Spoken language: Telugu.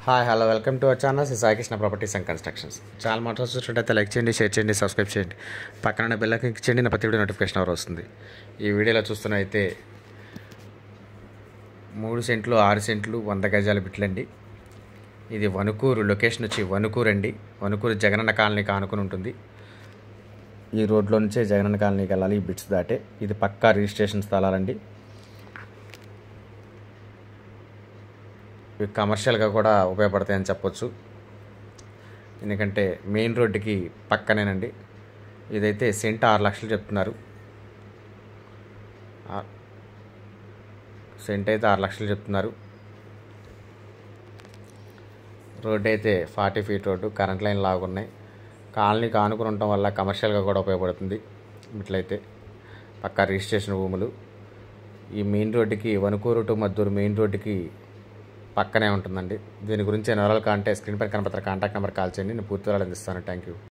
Hi hello welcome to our channel Sai Krishna properties and constructions. చాలా మాటలు చూసినట్టయితే లైక్ చేయండి, షేర్ చేయండి, సబ్స్క్రైబ్ చేయండి, పక్కన బెల్ ఐకాన్ క్లిక్ చేయండి. నా ప్రతి వీడియో నోటిఫికేషన్ ఎవరు వస్తుంది. ఈ వీడియోలో చూస్తున్నైతే 3 సెంట్లు 6 సెంట్లు 100 గజాల బిట్లండి. ఇది వణుకూరు, లొకేషన్ వచ్చి వణుకూరు అండి. వణుకూరు జగనన్న కాలనీకి ఆనుకుని ఉంటుంది. ఈ రోడ్లో నుంచే జగనన్న కాలనీకి వెళ్ళాలి. ఈ బిట్స్ దాటే ఇది పక్కా రిజిస్ట్రేషన్ స్థలాలండి. ఇవి కమర్షియల్గా కూడా ఉపయోగపడతాయని చెప్పొచ్చు, ఎందుకంటే మెయిన్ రోడ్డుకి పక్కనేనండి. ఇదైతే సెంట్ 6 లక్షలు చెప్తున్నారు. సెంట్ అయితే 6 లక్షలు చెప్తున్నారు. రోడ్డు అయితే 40 ఫీట్ రోడ్డు, కరెంట్ లైన్ లాగున్నాయి. కాలనీకి ఆనుకుని ఉండటం వల్ల కమర్షియల్గా కూడా ఉపయోగపడుతుంది. ఇట్లయితే పక్కా రిజిస్ట్రేషన్ భూములు. ఈ మెయిన్ రోడ్డుకి వణుకూరు టు మద్దూరు మెయిన్ రోడ్డుకి పక్కనే ఉంటుందండి. దీని గురించి వివరాలు కాంటే స్క్రీన్ పైన కనపడుతున్న కాంటాక్ట్ నెంబర్ కాల్ చేయండి. నేను పూర్తి వివరాలు అందిస్తాను. Thank you.